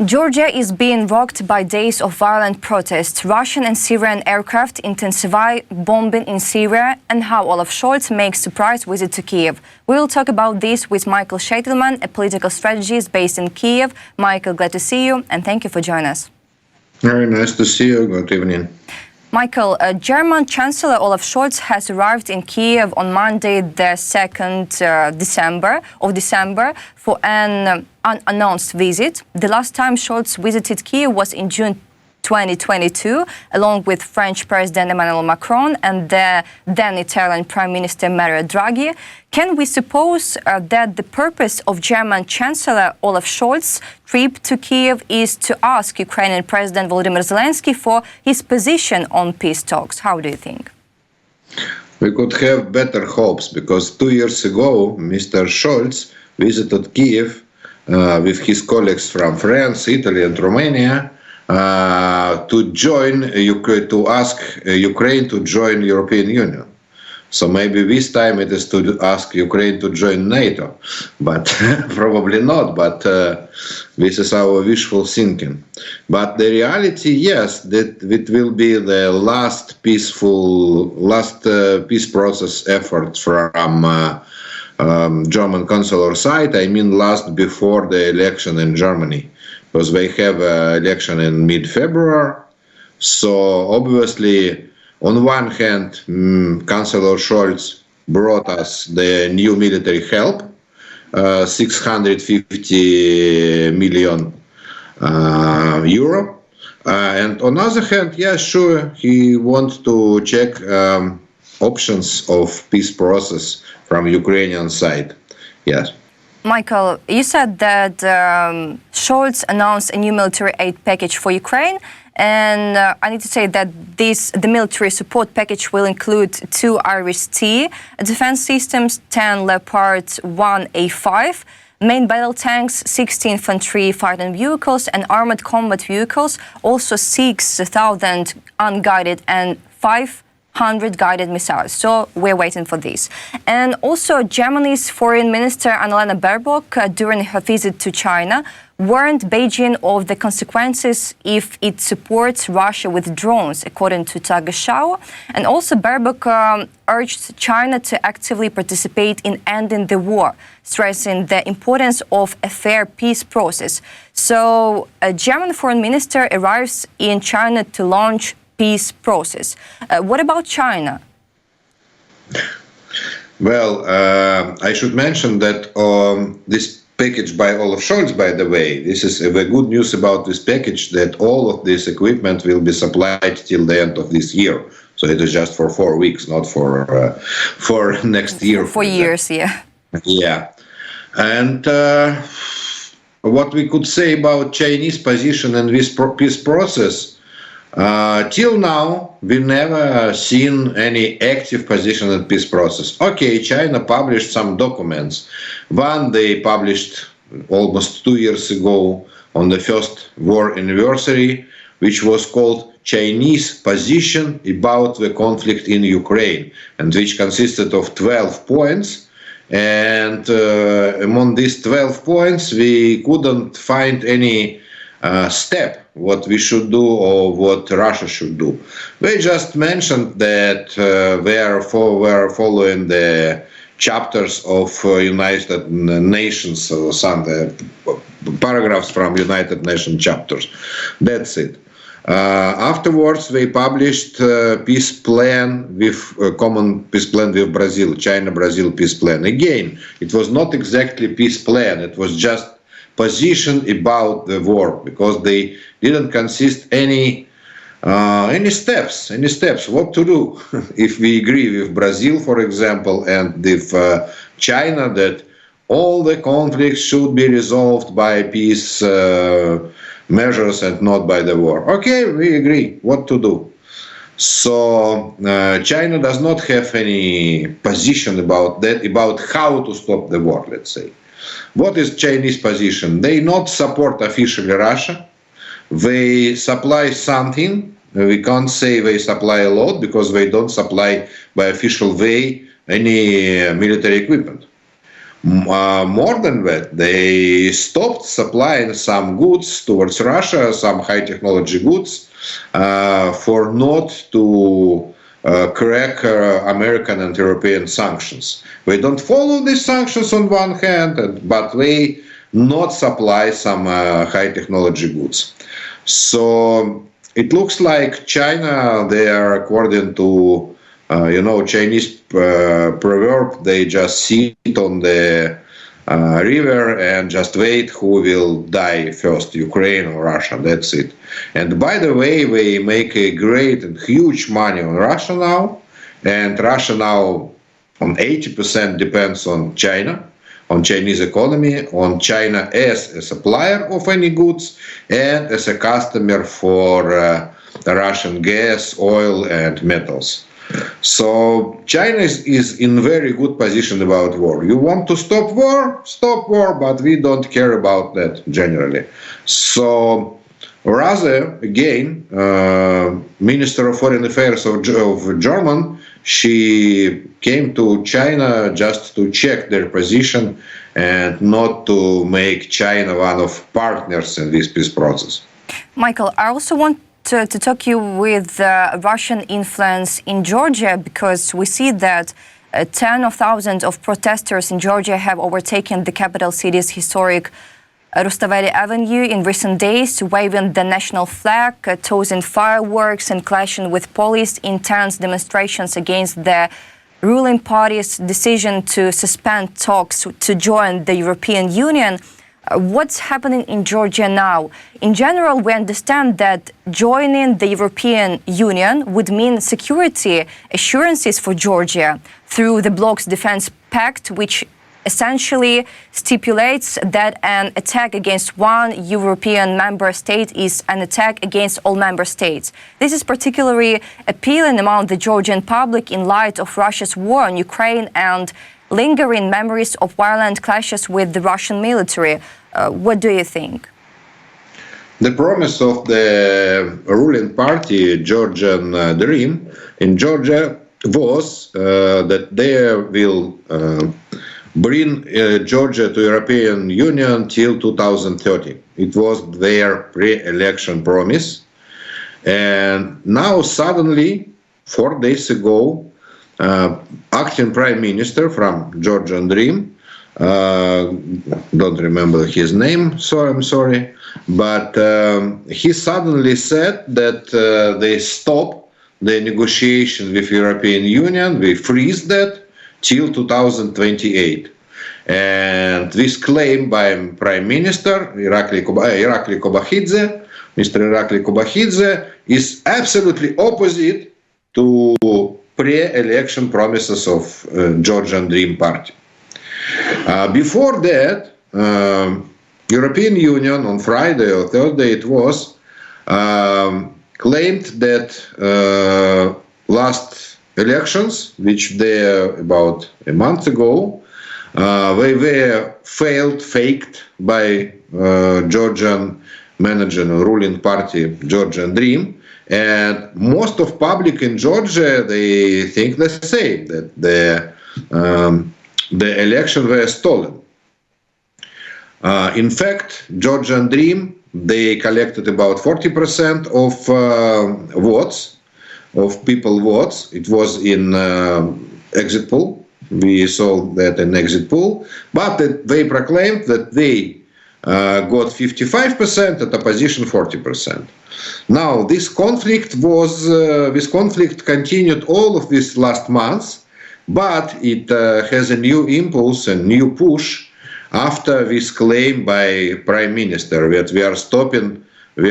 Georgia is being rocked by days of violent protests. Russian and Syrian aircraft intensify bombing in Syria, and how Olaf Scholz makes surprise visit to Kyiv. We will talk about this with Mikhail Sheitelman, a political strategist based in Kyiv. Michael, glad to see you, and thank you for joining us. Very nice to see you. Good evening. Michael, German Chancellor Olaf Scholz has arrived in Kyiv on Monday, the 2nd December, for an unannounced visit. The last time Scholz visited Kyiv was in June 2022, along with French President Emmanuel Macron and the then Italian Prime Minister Mario Draghi. Can we suppose that the purpose of German Chancellor Olaf Scholz's trip to Kyiv is to ask Ukrainian President Volodymyr Zelensky for his position on peace talks? How do you think? We could have better hopes, because 2 years ago, Mr. Scholz visited Kyiv with his colleagues from France, Italy and Romania to ask Ukraine to join the European Union. So maybe this time it is to ask Ukraine to join NATO, but probably not. But this is our wishful thinking. But the reality, yes, that it will be the last peace process effort from German consular side. I mean, last before the election in Germany, because they have an election in mid-February. So obviously, on one hand, Chancellor Scholz brought us the new military help, 650 million euro. And on the other hand, yeah, sure, he wants to check options of peace process from Ukrainian side. Yes. Michael, you said that Scholz announced a new military aid package for Ukraine, and I need to say that the military support package will include 2 Iris-T defense systems, 10 Leopard 1A5, main battle tanks, 60 infantry fighting vehicles and armored combat vehicles, also 6,000 unguided and 500 guided missiles. So we're waiting for this. And also Germany's Foreign Minister Annalena Baerbock, during her visit to China, warned Beijing of the consequences if it supports Russia with drones, according to Tagesschau. And also Baerbock urged China to actively participate in ending the war, stressing the importance of a fair peace process. So a German foreign minister arrives in China to launch peace process. What about China? Well, I should mention that this package by Olaf Scholz, by the way, this is the good news about this package, that all of this equipment will be supplied till the end of this year. So it is just for 4 weeks, not for next year. For years, yeah. Yeah. And what we could say about Chinese position in this peace process, till now, we never seen any active position in peace process. Okay, China published some documents. One they published almost 2 years ago on the first war anniversary, which was called Chinese Position about the conflict in Ukraine, and which consisted of 12 points. And among these 12 points, we couldn't find any step what we should do or what Russia should do. They just mentioned that we are following the chapters of United Nations, or some paragraphs from United Nations chapters. That's it. Afterwards, they published peace plan common peace plan with Brazil, China-Brazil peace plan. Again, it was not exactly peace plan. It was just position about the war, because they didn't consist any steps what to do. If we agree with Brazil, for example, and with China, that all the conflicts should be resolved by peace measures and not by the war. Okay, we agree what to do. So China does not have any position about that, about how to stop the war, let's say. What is Chinese position? They not support officially Russia. They supply something. We can't say they supply a lot, because they don't supply by official way any military equipment. More than that, they stopped supplying some goods towards Russia, some high technology goods, for not to crack American and European sanctions. We don't follow these sanctions on one hand, but they not supply some high technology goods. So it looks like China, they are, according to Chinese proverb, they just sit on the river and just wait who will die first, Ukraine or Russia. That's it. And by the way, we make a great and huge money on Russia now, and Russia now on 80% depends on China, on Chinese economy, on China as a supplier of any goods and as a customer for the Russian gas, oil, and metals. So China is in very good position about war. You want to stop war, but we don't care about that generally. So rather, again, Minister of Foreign Affairs of German, she came to China just to check their position and not to make China one of partners in this peace process. Michael, I also want to talk you with Russian influence in Georgia, because we see that tens of thousands of protesters in Georgia have overtaken the capital city's historic Rustaveli Avenue in recent days, waving the national flag, tossing fireworks and clashing with police in intense demonstrations against the ruling party's decision to suspend talks to join the European Union. What's happening in Georgia now? In general, we understand that joining the European Union would mean security assurances for Georgia through the bloc's defense pact, which essentially stipulates that an attack against one European member state is an attack against all member states. This is particularly appealing among the Georgian public in light of Russia's war on Ukraine and lingering memories of violent clashes with the Russian military. What do you think? The promise of the ruling party, Georgian Dream, in Georgia was that they will bring Georgia to European Union till 2030. It was their pre-election promise. And now suddenly, 4 days ago, acting prime minister from Georgian Dream, don't remember his name, so I'm sorry, but he suddenly said that they stop the negotiation with European Union, we freeze that till 2028. And this claim by Prime Minister Irakli Kobakidze, Mr. Irakli Kobakidze, is absolutely opposite to pre-election promises of Georgian Dream Party. Before that, European Union on Friday or Thursday it was, claimed that last elections, which they about a month ago, they were faked by Georgian managing ruling party Georgian Dream. And most of public in Georgia, they think the same, that the election were stolen. In fact, Georgian Dream, they collected about 40% of votes, of people votes. It was in exit poll. We saw that in exit poll. But they proclaimed that they got 55% and opposition 40%. Now, this conflict continued all of these last months, but it has a new impulse and new push after this claim by Prime Minister that we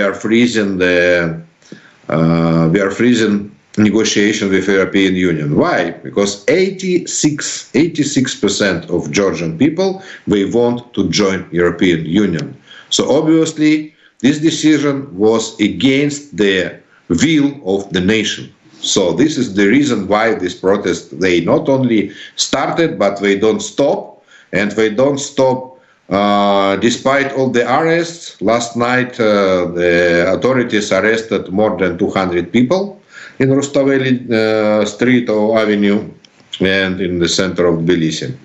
are freezing negotiation with European Union. Why? Because 86% of Georgian people, they want to join European Union. So obviously, this decision was against the will of the nation. So this is the reason why this protest, they not only started, but they don't stop. And they don't stop despite all the arrests. Last night, the authorities arrested more than 200 people in Rustaveli Street or Avenue. and in the center of Tbilisi.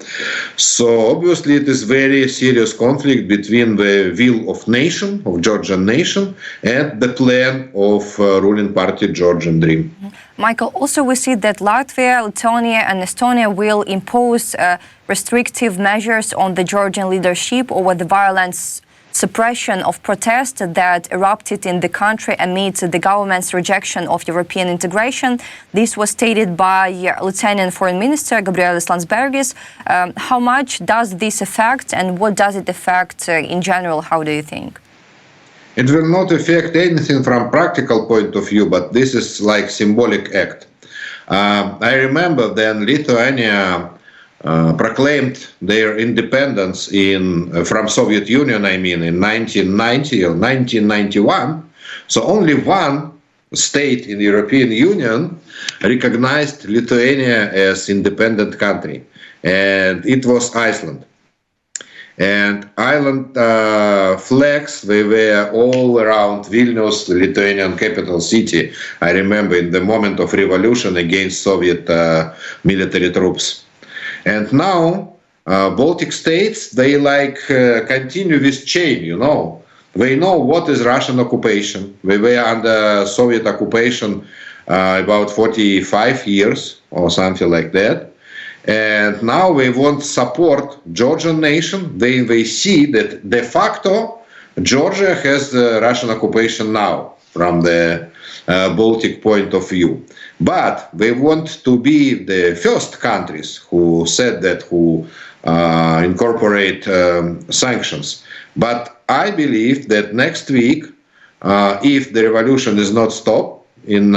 So obviously it is very serious conflict between the will of nation, of Georgian nation, and the plan of ruling party Georgian Dream. Michael, also we see that Latvia, Lithuania and Estonia will impose restrictive measures on the Georgian leadership over the violence suppression of protests that erupted in the country amid the government's rejection of European integration. This was stated by Lithuanian Foreign Minister Gabrielius Landsbergis. How much does this affect and what does it affect in general? How do you think? It will not affect anything from practical point of view, but this is like symbolic act. I remember then Lithuania proclaimed their independence from Soviet Union, in 1990 or 1991. So only one state in the European Union recognized Lithuania as independent country, and it was Iceland. And island flags, they were all around Vilnius, the Lithuanian capital city. I remember in the moment of revolution against Soviet military troops. And now Baltic states, they continue this chain, They know what is Russian occupation. They were under Soviet occupation about 45 years or something like that. And now they want to support Georgian nation. They see that de facto Georgia has the Russian occupation now from the Baltic point of view. But they want to be the first countries who said that, who incorporate sanctions. But I believe that next week, if the revolution is not stopped in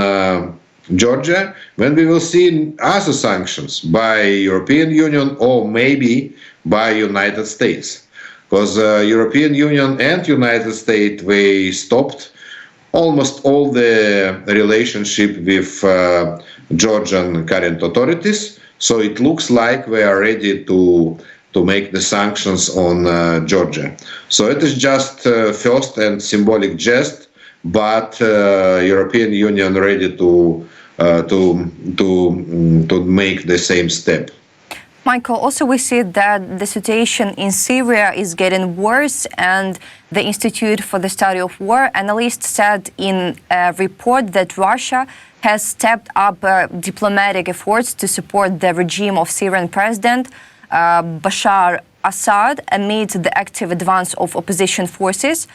Georgia, when we will see other sanctions by European Union or maybe by United States. Because European Union and United States, they stopped almost all the relationship with Georgian current authorities. So it looks like we are ready to make the sanctions on Georgia. So it is just first and symbolic jest, but European Union ready to make the same step. Michael, also we see that the situation in Syria is getting worse, and the Institute for the Study of War analysts said in a report that Russia has stepped up diplomatic efforts to support the regime of Syrian President Bashar Assad amid the active advance of opposition forces.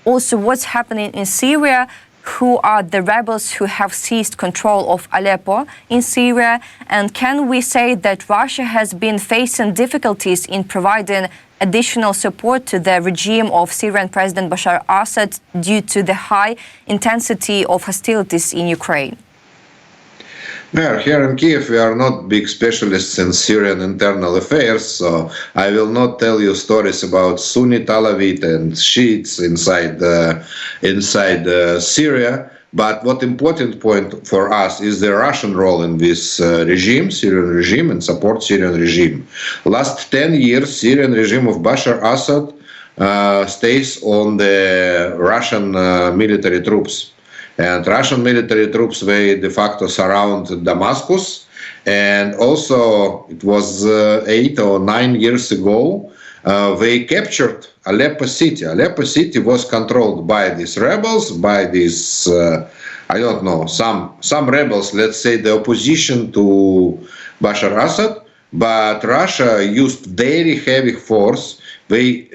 Also, what's happening in Syria? Who are the rebels who have seized control of Aleppo in Syria? And can we say that Russia has been facing difficulties in providing additional support to the regime of Syrian President Bashar Assad due to the high intensity of hostilities in Ukraine? Yeah, here in Kyiv, we are not big specialists in Syrian internal affairs, so I will not tell you stories about Sunni Alawite and Shiites inside Syria. But what important point for us is the Russian role in this regime, Syrian regime, and support Syrian regime. Last 10 years, Syrian regime of Bashar Assad stays on the Russian military troops. And Russian military troops, they de facto surround Damascus. And also, it was 8 or 9 years ago, they captured Aleppo city. Aleppo city was controlled by these rebels, by these, I don't know, some rebels, let's say the opposition to Bashar Assad. But Russia used very heavy force. They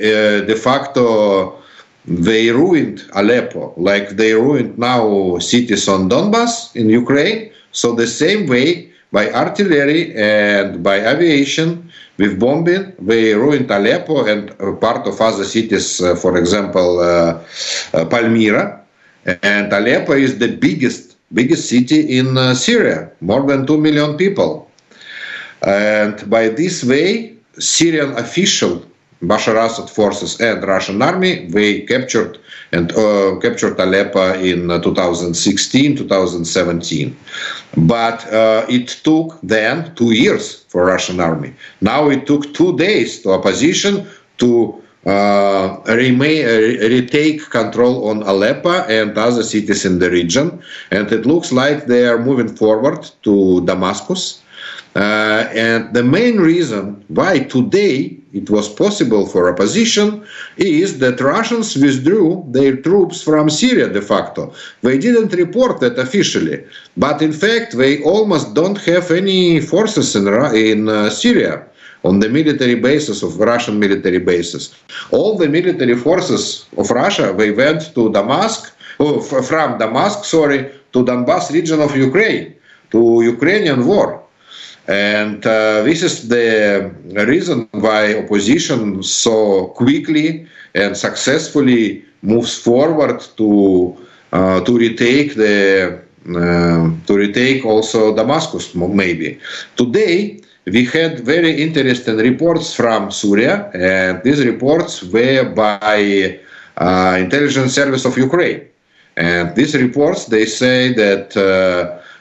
de facto they ruined Aleppo, like they ruined now cities on Donbass in Ukraine. So the same way, by artillery and by aviation, with bombing, they ruined Aleppo and part of other cities, for example, Palmyra. And Aleppo is the biggest city in Syria, more than 2 million people. And by this way, Syrian official Bashar Assad forces and Russian army, they captured Aleppo in 2016, 2017. But it took then 2 years for Russian army. Now it took 2 days to opposition to retake control on Aleppo and other cities in the region. And it looks like they are moving forward to Damascus. And the main reason why today it was possible for opposition is that Russians withdrew their troops from Syria de facto. They didn't report that officially, but in fact they almost don't have any forces in Syria on the military basis of Russian military bases. All the military forces of Russia, they went to from Damascus, to Donbas region of Ukraine, to Ukrainian war. And this is the reason why opposition so quickly and successfully moves forward to retake also Damascus, maybe. Today we had very interesting reports from Syria, and these reports were by intelligence service of Ukraine. And these reports, they say that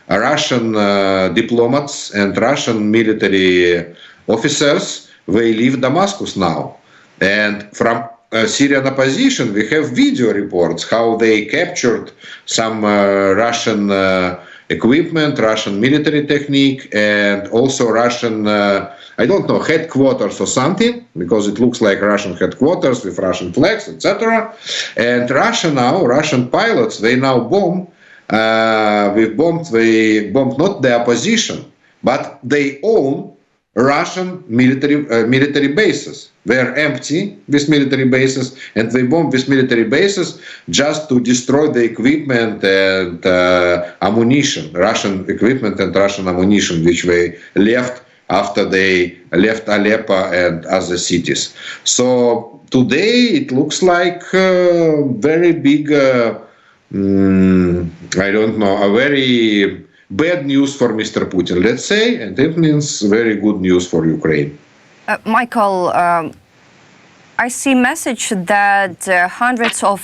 Russian diplomats and Russian military officers, they leave Damascus now. And from Syrian opposition, we have video reports how they captured some Russian equipment, Russian military technique, and also Russian, I don't know, headquarters or something, because it looks like Russian headquarters with Russian flags, etc. And Russian pilots, they now bomb. They bombed not the opposition, but they own Russian military bases. They are empty, these military bases, and they bomb these military bases just to destroy the equipment and ammunition, Russian equipment and Russian ammunition, which they left after they left Aleppo and other cities. So today it looks like very big. I don't know, a very bad news for Mr. Putin, let's say, and it means very good news for Ukraine. Michael, I see a message that hundreds of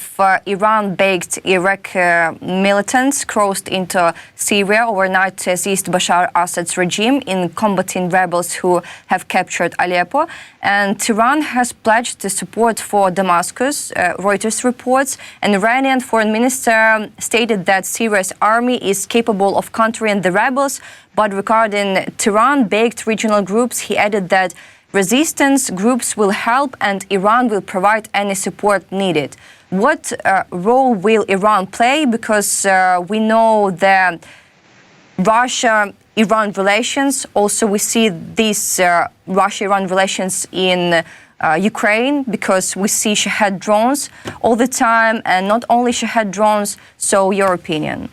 Iran-backed Iraq militants crossed into Syria overnight to assist Bashar Assad's regime in combating rebels who have captured Aleppo. And Tehran has pledged the support for Damascus, Reuters reports. An Iranian foreign minister stated that Syria's army is capable of countering the rebels. But regarding Tehran-backed regional groups, he added that resistance groups will help and Iran will provide any support needed. What role will Iran play? Because we know the Russia-Iran relations. Also, we see these Russia-Iran relations in Ukraine, because we see Shahed drones all the time, and not only Shahed drones. So, your opinion?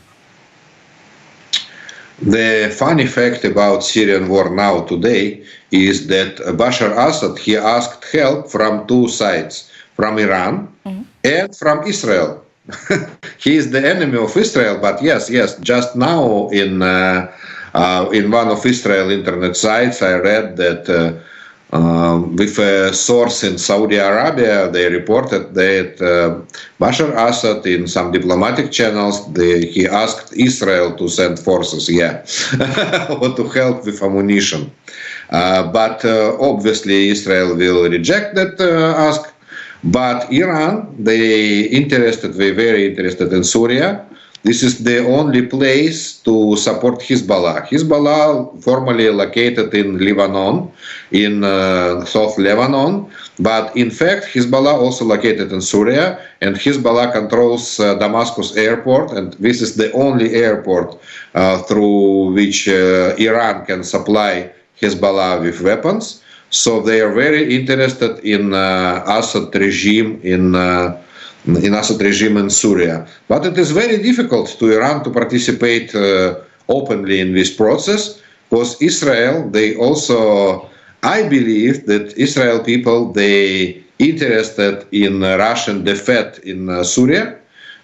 The funny fact about Syrian war now today is that Bashar Assad, he asked help from two sides, from Iran and from Israel. He is the enemy of Israel, but yes, just now in one of Israel internet sites, I read that with a source in Saudi Arabia, they reported that Bashar Assad, in some diplomatic channels, he asked Israel to send forces, or to help with ammunition. But obviously Israel will reject that ask. But Iran, they're very interested in Syria. This is the only place to support Hezbollah. Hezbollah formerly located in Lebanon, in South Lebanon, but in fact Hezbollah also located in Syria, and Hezbollah controls Damascus airport, and this is the only airport through which Iran can supply Hezbollah with weapons. So they are very interested in Assad regime in Syria. But it is very difficult to Iran to participate openly in this process, because Israel, they also, I believe that Israel people, they interested in Russian defeat in Syria.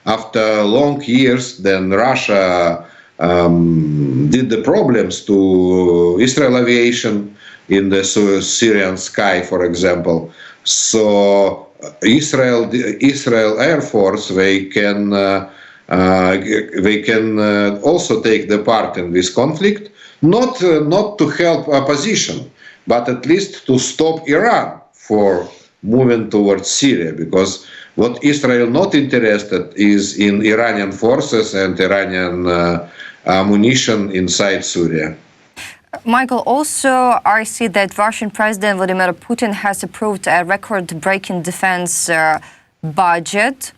After long years, then Russia did the problems to Israel aviation in the Syrian sky, for example. So Israel Air Force, they can also take the part in this conflict, not to help opposition, but at least to stop Iran for moving towards Syria, because what Israel not interested is in Iranian forces and Iranian ammunition inside Syria. Michael, also, I see that Russian President Vladimir Putin has approved a record-breaking defense budget,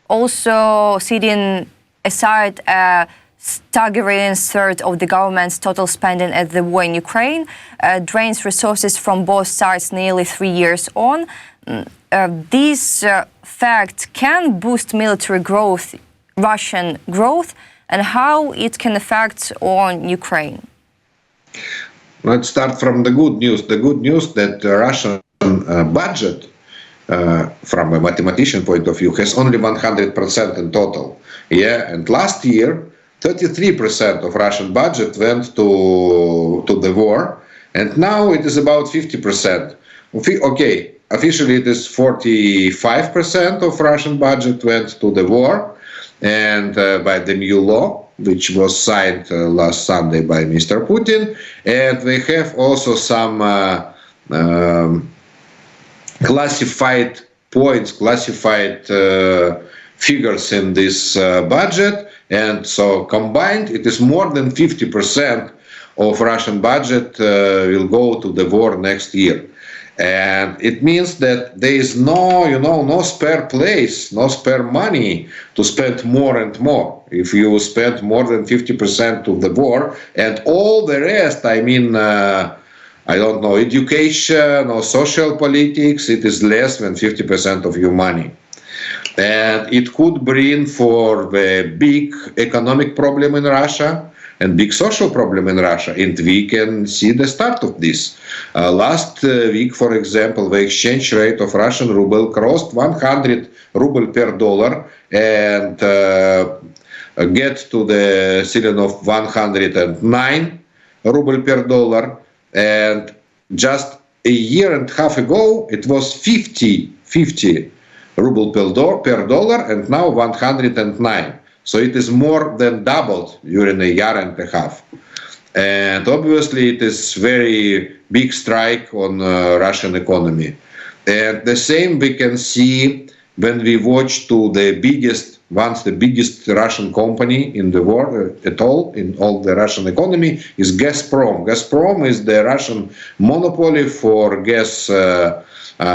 also setting aside a staggering third of the government's total spending at the war in Ukraine, drains resources from both sides nearly 3 years on. This fact can boost military growth, Russian growth, and how it can affect on Ukraine. Let's start from the good news. The good news that the Russian budget, from a mathematician point of view, has only 100% in total. Yeah, and last year, 33% of Russian budget went to the war, and now it is about 50%. Okay, officially it is 45% of Russian budget went to the war, and by the new law, which was signed last Sunday by Mr. Putin, and we have also some classified points, classified figures in this budget, and so combined it is more than 50% of Russian budget will go to the war next year. And it means that there is no spare place, no spare money to spend more and more. If you spend more than 50% to the war and all the rest, I mean, I don't know, education or social politics, it is less than 50% of your money. And it could bring for the big economic problem in Russia and big social problem in Russia, and we can see the start of this. Last week, for example, the exchange rate of Russian ruble crossed 100 ruble per dollar and get to the ceiling of 109 ruble per dollar. And just a year and a half ago, it was 50 ruble per dollar, and now 109. So it is more than doubled during a year and a half. And obviously it is very big strike on Russian economy. And the same we can see when we watch to the biggest Russian company in the world at all, in all the Russian economy, is Gazprom. Gazprom is the Russian monopoly for gas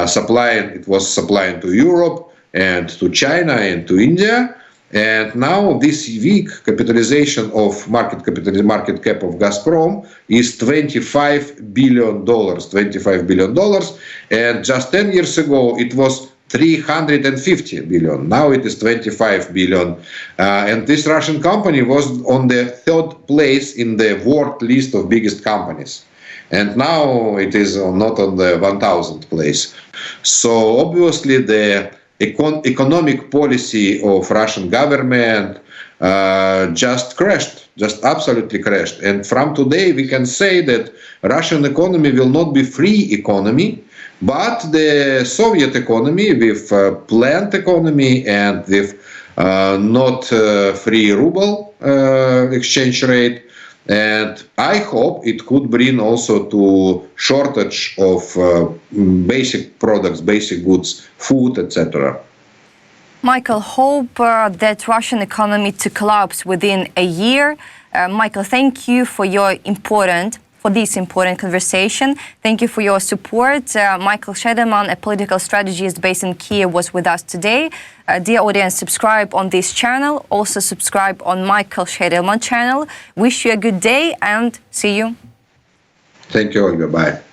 supplying. It was supplying to Europe and to China and to India. And now this week, capitalization of market cap of Gazprom is $25 billion. $25 billion. And just 10 years ago, it was 350 billion. Now it is 25 billion. And this Russian company was on the 3rd place in the world list of biggest companies. And now it is not on the 1000th place. So obviously the economic policy of Russian government just crashed, just absolutely crashed. And from today we can say that Russian economy will not be free economy, but the Soviet economy with planned economy and with not free ruble exchange rate. And I hope it could bring also to shortage of basic products, basic goods, food, etc. Michael, hope that Russian economy to collapse within a year. Michael, thank you for this important conversation. Thank you for your support. Mikhail Sheitelman, a political strategist based in Kyiv, was with us today. Dear audience, subscribe on this channel. Also subscribe on Mikhail Sheitelman channel. Wish you a good day and see you. Thank you, Olga. Bye.